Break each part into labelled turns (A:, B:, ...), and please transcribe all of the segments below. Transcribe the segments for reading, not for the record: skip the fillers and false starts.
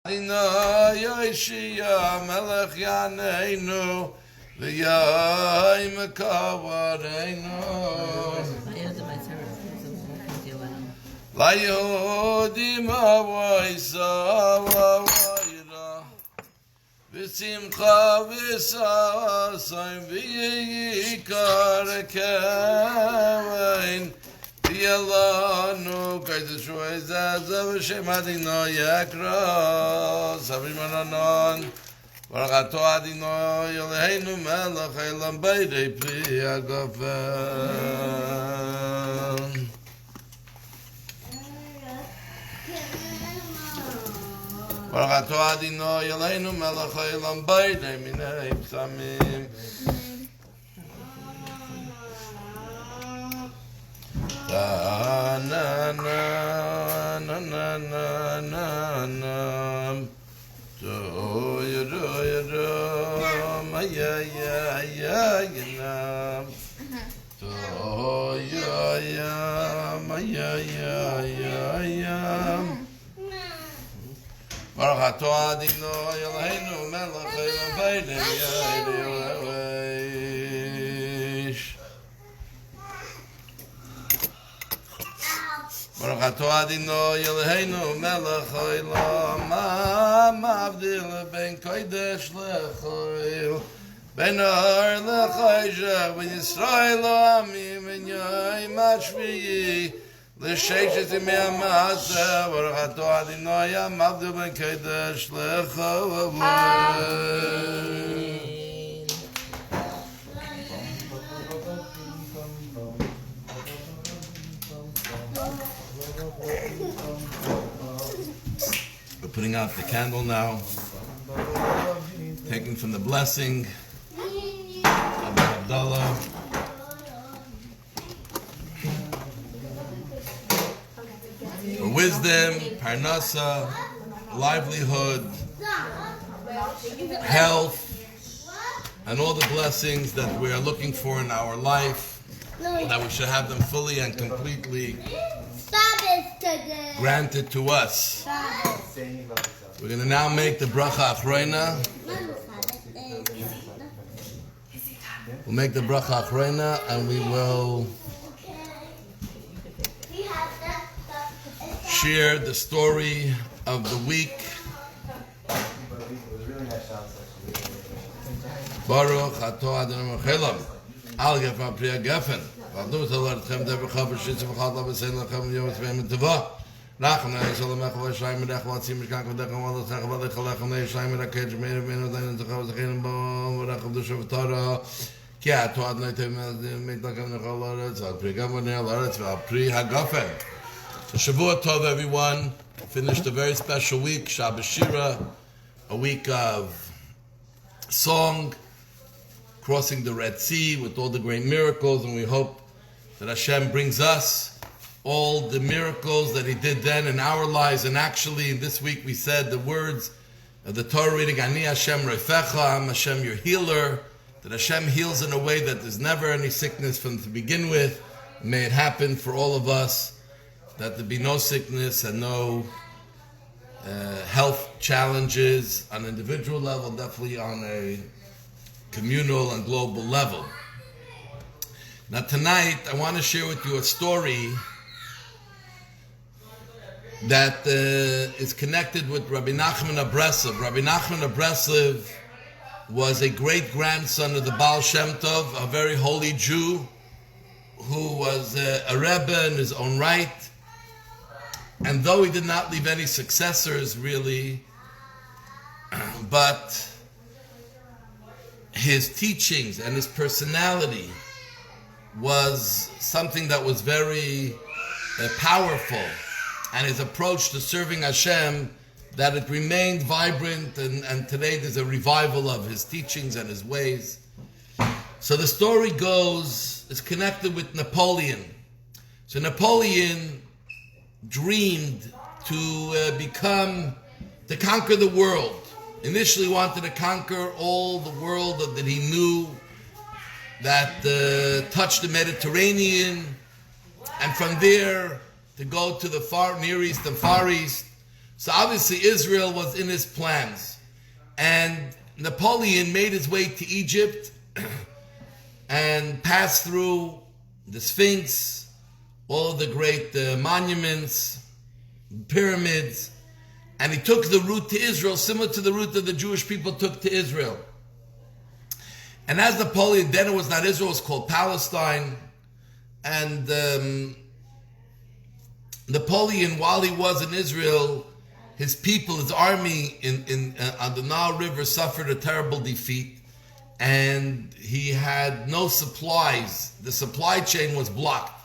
A: Adina Yoshia Melech Yaneinu V'yayim Kavarenu Layodim Havoisa V'ayra V'simcha V'sasayim V'yikar Kevain Yalanu Kaiser Shoyza Zavshem Adino Yakra Savim Ananon Barakato Adino Yaleinu Melech Elam Beidei Pri Agafen Barakato Adino Yaleinu Melech Elam Beidei Minei Psamim Na na na na na na na na do ya ma ya do ya ma ya Barakato Adino Yaleinu Melech Elam Beidei Barakato Adino Yeleinu Melech Olam Havdallah ben Kodesh lechoil ben Or lechoyshach ben Yisrael Amim ben Yoim Hashviyi l'sheishes yimei ha'maaseh Barakato Adino Yam Havdallah ben Kodesh lechoil We're putting out the candle now, taking from the blessing of Havdallah. For wisdom, parnasa, livelihood, health, and all the blessings that we are looking for in our life, that we should have them fully and completely granted to us. We're going to now make the bracha achrona. We'll make the bracha achrona and we will share the story of the week. Baruch Ato Adonai Mechelam Al Gefa Priya Gefen V'adnu Talartchem Dever Chavar Shitz V'chad La V'sein Lachem Yom Tzveim Teva Racham Na Yisrael Mech V'Yisrael Merech V'atzim Mishkan K'V'dech V'Alat Zech V'Alech Alechem Na Yisrael Merech K'Ej Meir V'Ein V'Dayin T'chav Z'chein B'Om V'Racham D'Shav V'Tara Ki Ato Adonai Tev Meit Lachem Nechal L'Aretz Al Pri Gavan Nechal L'Aretz V'Al Pri HaGafen. So Shavua Tov, everyone. Finished a very special week, Shabbos Shira, a week of song, crossing the Red Sea with all the great miracles, and we hope that Hashem brings us all the miracles that He did then in our lives. And actually, this week we said the words of the Torah reading, Ani Hashem Refecha, I'm Hashem your healer, that Hashem heals in a way that there's never any sickness from to begin with. May it happen for all of us, that there be no sickness and no health challenges on an individual level, definitely on a communal and global level. Now tonight, I want to share with you a story that is connected with Rabbi Nachman of Breslov. Rabbi Nachman of Breslov was a great-grandson of the Baal Shem Tov, a very holy Jew, who was a Rebbe in his own right. And though he did not leave any successors, really, but his teachings and his personality was something that was very powerful, and his approach to serving Hashem, that it remained vibrant, and today there's a revival of his teachings and his ways. So the story goes, it's connected with Napoleon. So Napoleon dreamed to conquer the world. Initially wanted to conquer all the world that he knew, that touched the Mediterranean, and from there to go to the Near East and Far East. So obviously Israel was in his plans. And Napoleon made his way to Egypt and passed through the Sphinx, all of the great monuments, pyramids, and he took the route to Israel, similar to the route that the Jewish people took to Israel. And as Napoleon, then it was not Israel, it was called Palestine. And Napoleon, while he was in Israel, his people, his army on the Nile River suffered a terrible defeat. And he had no supplies. The supply chain was blocked.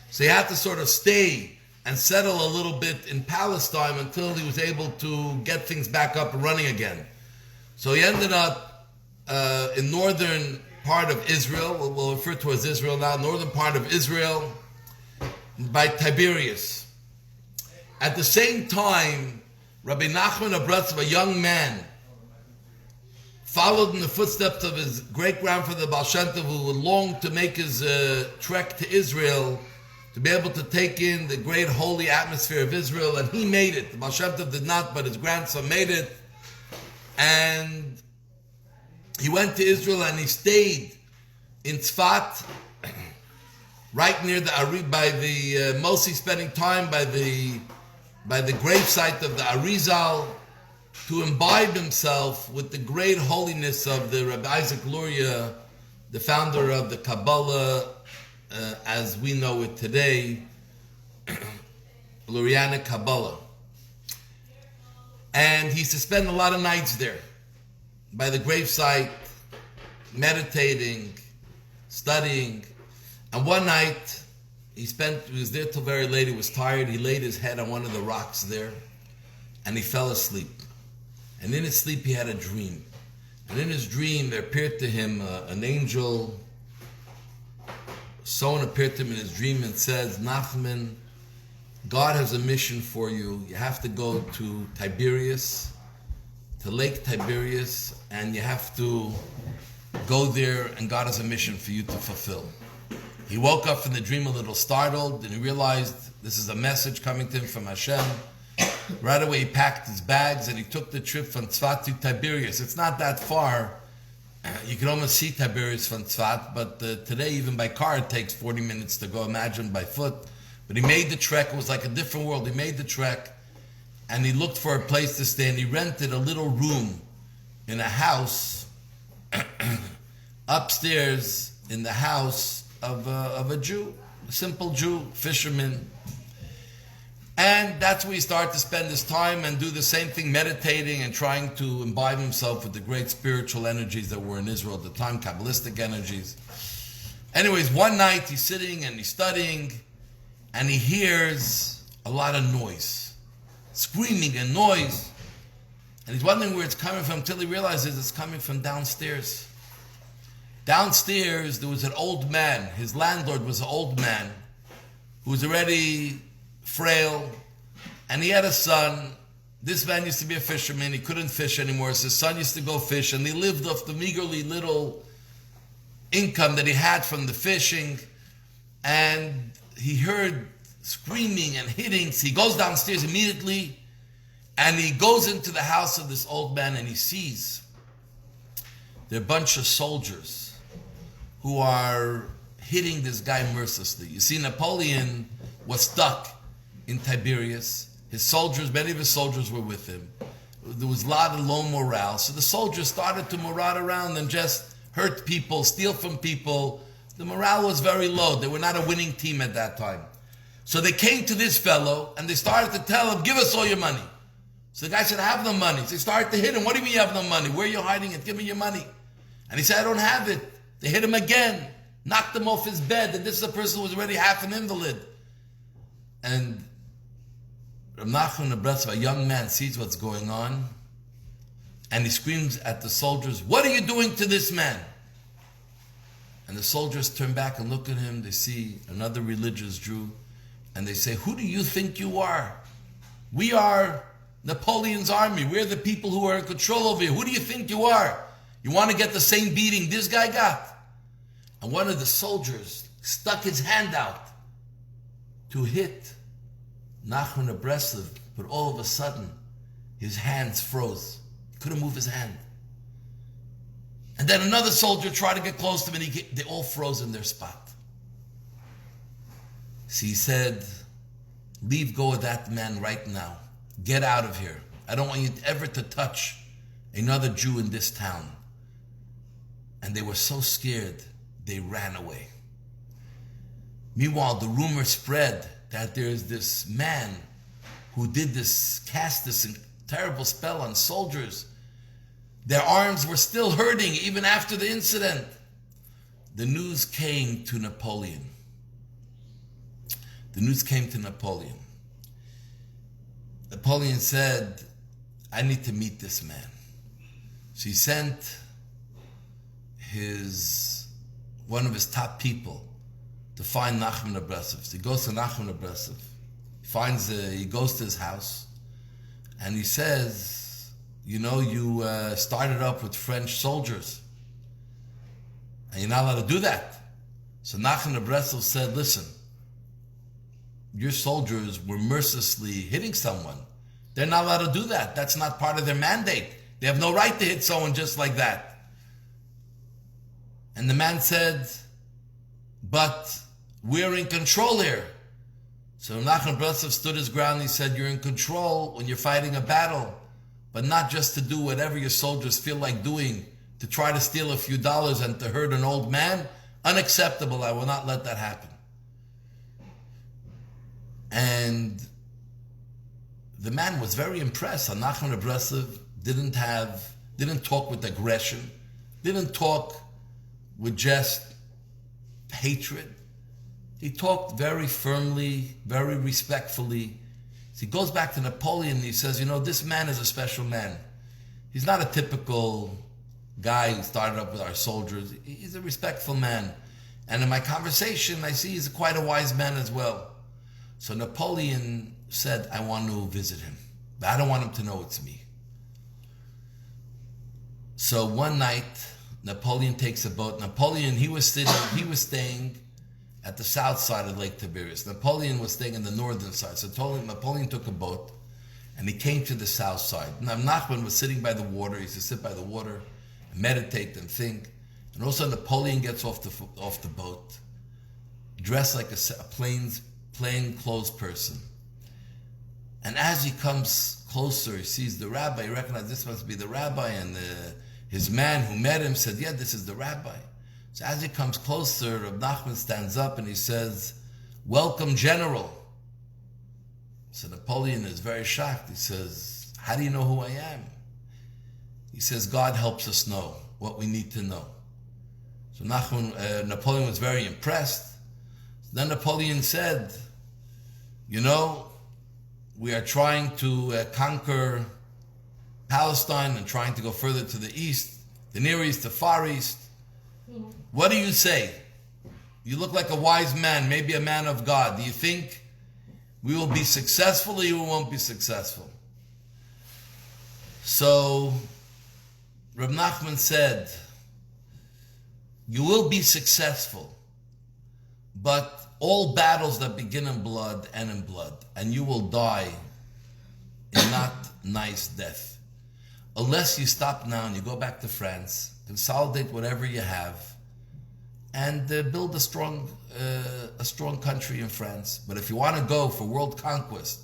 A: So he had to sort of stay and settle a little bit in Palestine until he was able to get things back up and running again. So he ended up in northern part of Israel, we'll refer to as Israel now, northern part of Israel, by Tiberias. At the same time, Rabbi Nachman of Breslov, a young man, followed in the footsteps of his great-grandfather Baal Shem Tov, who longed to make his trek to Israel, to be able to take in the great holy atmosphere of Israel, and he made it. The Baal Shem Tov did not, but his grandson made it. And he went to Israel and he stayed in Tzfat, right near the Ari, by the mostly spending time by the gravesite of the Arizal, to imbibe himself with the great holiness of the Rabbi Isaac Luria, the founder of the Kabbalah, as we know it today, Lurianic Kabbalah. And he used to spend a lot of nights there, by the gravesite, meditating, studying. And one night, he was there till very late, he was tired, he laid his head on one of the rocks there, and he fell asleep. And in his sleep he had a dream. And in his dream there appeared to him an angel. Someone appeared to him in his dream and says, Nachman, God has a mission for you. You have to go to Tiberias, to Lake Tiberias, and you have to go there, and God has a mission for you to fulfill. He woke up from the dream a little startled, and he realized this is a message coming to him from Hashem. Right away he packed his bags and he took the trip from Tzfat to Tiberias. It's not that far. You can almost see Tiberias from Tzfat, but today even by car it takes 40 minutes to go, imagine by foot. But he made the trek. It was like a different world. He made the trek and he looked for a place to stay, and he rented a little room in a house upstairs in the house of a Jew, a simple Jew, fisherman. And that's where he started to spend his time and do the same thing, meditating and trying to imbibe himself with the great spiritual energies that were in Israel at the time, Kabbalistic energies. Anyways, one night he's sitting and he's studying, and he hears a lot of noise, screaming and noise. And he's wondering where it's coming from until he realizes it's coming from downstairs. Downstairs there was an old man. His landlord was an old man who was already frail, and he had a son. This man used to be a fisherman. He couldn't fish anymore, so his son used to go fish, and they lived off the meagerly little income that he had from the fishing. And he heard screaming and hitting, so he goes downstairs immediately, and he goes into the house of this old man, and he sees there are a bunch of soldiers who are hitting this guy mercilessly. You see, Napoleon was stuck in Tiberias. His soldiers, many of his soldiers were with him. There was a lot of low morale. So the soldiers started to maraud around and just hurt people, steal from people. The morale was very low. They were not a winning team at that time. So they came to this fellow and they started to tell him, give us all your money. So the guy said, I have no money. So they started to hit him. What do you mean you have no money? Where are you hiding it? Give me your money. And he said, I don't have it. They hit him again, knocked him off his bed. And this is a person who was already half an invalid. And Rav Nachman of Breslov, a young man, sees what's going on, and he screams at the soldiers, what are you doing to this man? And the soldiers turn back and look at him. They see another religious Jew, and they say, who do you think you are? We are Napoleon's army. We're the people who are in control over you. Who do you think you are? You want to get the same beating this guy got? And one of the soldiers stuck his hand out to hit Nachman of Breslov, but all of a sudden, His hands froze. He couldn't move his hand. And then another soldier tried to get close to him, and they all froze in their spot. So he said, leave go of that man right now. Get out of here. I don't want you ever to touch another Jew in this town. And they were so scared, they ran away. Meanwhile, the rumor spread that there's this man who cast this terrible spell on soldiers. Their arms were still hurting even after the incident. The news came to Napoleon. Napoleon said, I need to meet this man. So he sent one of his top people to find Nachman of Breslov. So he goes to Nachman of Breslov. He goes to his house, and he says, you started up with French soldiers, and you're not allowed to do that. So Nachman of Breslov said, listen, your soldiers were mercilessly hitting someone. They're not allowed to do that. That's not part of their mandate. They have no right to hit someone just like that. And the man said, but we're in control here. So Nachman Breslov stood his ground and he said, you're in control when you're fighting a battle, but not just to do whatever your soldiers feel like doing, to try to steal a few dollars and to hurt an old man. Unacceptable. I will not let that happen. And the man was very impressed. Nachman of Breslov didn't talk with aggression, didn't talk with just hatred. He talked very firmly, very respectfully. So he goes back to Napoleon and he says, this man is a special man. He's not a typical guy who started up with our soldiers. He's a respectful man. And in my conversation, I see he's quite a wise man as well. So Napoleon said, I want to visit him, but I don't want him to know it's me. So one night, Napoleon takes a boat. He was staying at the south side of Lake Tiberias. Napoleon was staying in the northern side. So Napoleon took a boat and he came to the south side. Now Nachman was sitting by the water. He used to sit by the water and meditate and think. And also Napoleon gets off the boat, dressed like a plain clothes person. And as he comes closer, he sees the rabbi. He recognizes this must be the rabbi. And his man who met him said, yeah, this is the rabbi. So as he comes closer, Reb Nachman stands up and he says, welcome, General. So Napoleon is very shocked. He says, how do you know who I am? He says, God helps us know what we need to know. So Napoleon was very impressed. Then Napoleon said, we are trying to conquer Palestine and trying to go further to the east, the Near East, the Far East. What do you say? You look like a wise man, maybe a man of God. Do you think we will be successful or we won't be successful? So Reb Nachman said, you will be successful, but all battles that begin in blood end in blood, and you will die a not nice death. Unless you stop now and you go back to France, consolidate whatever you have, and build a strong country in France. But if you want to go for world conquest,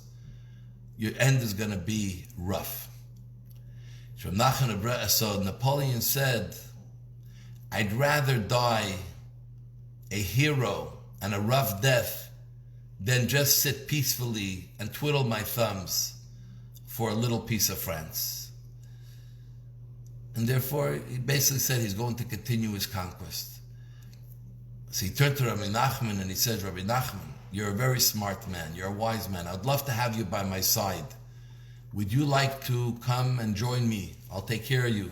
A: your end is going to be rough. So Napoleon said, I'd rather die a hero and a rough death than just sit peacefully and twiddle my thumbs for a little piece of France. And therefore, he basically said he's going to continue his conquest. So he turned to Rabbi Nachman and he said, Rabbi Nachman, you're a very smart man, you're a wise man. I'd love to have you by my side. Would you like to come and join me? I'll take care of you.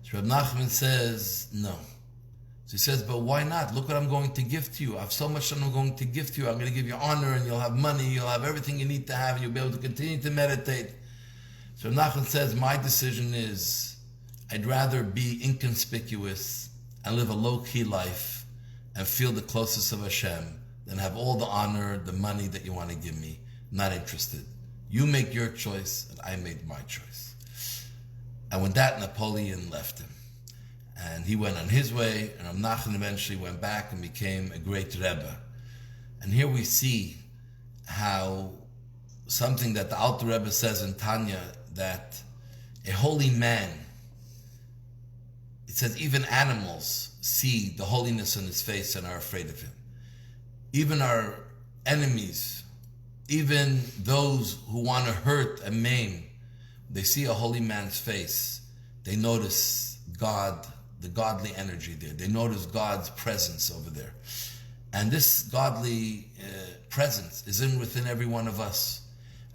A: So Rabbi Nachman says, no. So he says, but why not? Look what I'm going to give to you. I have so much that I'm going to give to you. I'm going to give you honor and you'll have money, you'll have everything you need to have, and you'll be able to continue to meditate. So Rabbi Nachman says, my decision is, I'd rather be inconspicuous and live a low-key life and feel the closest of Hashem than have all the honor, the money that you want to give me. Not interested. You make your choice, and I made my choice. And with that, Napoleon left him. And he went on his way, and Rav Nachman eventually went back and became a great Rebbe. And here we see how something that the Alter Rebbe says in Tanya, that a holy man, it says even animals see the holiness on his face and are afraid of him. Even our enemies, even those who want to hurt and maim, they see a holy man's face, they notice God, the godly energy there. They notice God's presence over there. And this godly presence is within every one of us.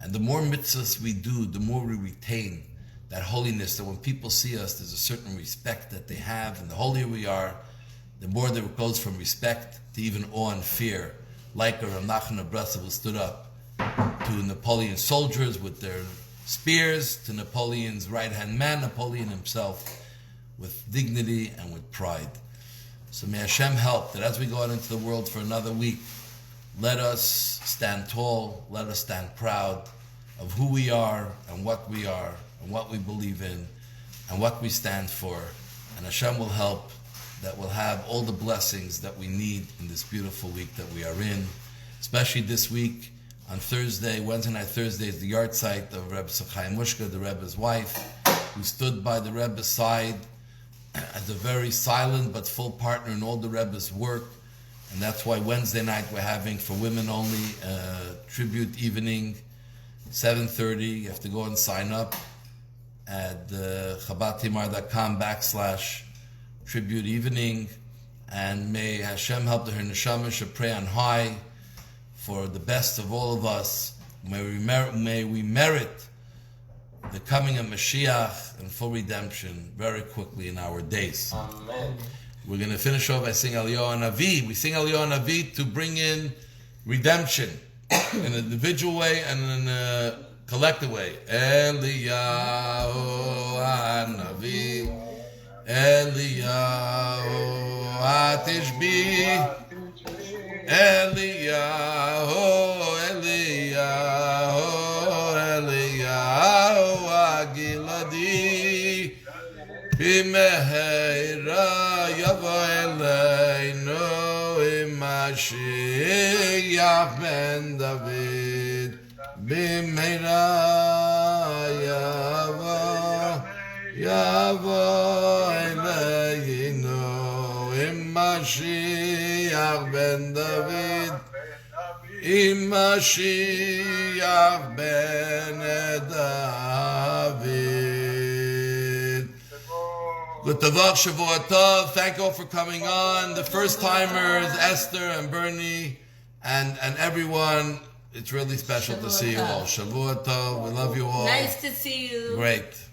A: And the more mitzvahs we do, the more we retain that holiness, that when people see us, there's a certain respect that they have. And the holier we are, the more there goes from respect to even awe and fear. Like Rav Nachman of Breslov, who stood up to Napoleon's soldiers with their spears, to Napoleon's right-hand man, Napoleon himself, with dignity and with pride. So may Hashem help that as we go out into the world for another week, let us stand tall, let us stand proud of who we are and what we are and what we believe in and what we stand for. And Hashem will help that we'll have all the blessings that we need in this beautiful week that we are in. Especially this week, on Thursday, Wednesday night, Thursday, is the yard site of Rebbe Chaim Mushka, the Rebbe's wife, who stood by the Rebbe's side as a very silent but full partner in all the Rebbe's work. And that's why Wednesday night we're having, for women only, tribute evening, 7:30. You have to go and sign up at chabadtimar.com/tribute evening. And may Hashem help that her neshama should pray on high for the best of all of us. May we merit the coming of Mashiach and full redemption very quickly in our days.
B: Amen.
A: We're going to finish off by singing Eliyahu Navi. We sing Eliyahu Navi to bring in redemption in an individual way and in a collective way. Eliyahu Navi, Eliyahu Atishbi, Eliyahu, Eliyahu, Eliyahu Agiladi, B'meheira yavo eleinu Mashiach ben David, B'meheira yavo eleinu Mashiach ben David, Mashiach ben David. Good Tavach, Shavua Tov. Thank you all for coming on. The first timers, Esther and Bernie, and everyone. It's really special to see you all. Shavua Tov. We love you all.
C: Nice to see you.
A: Great.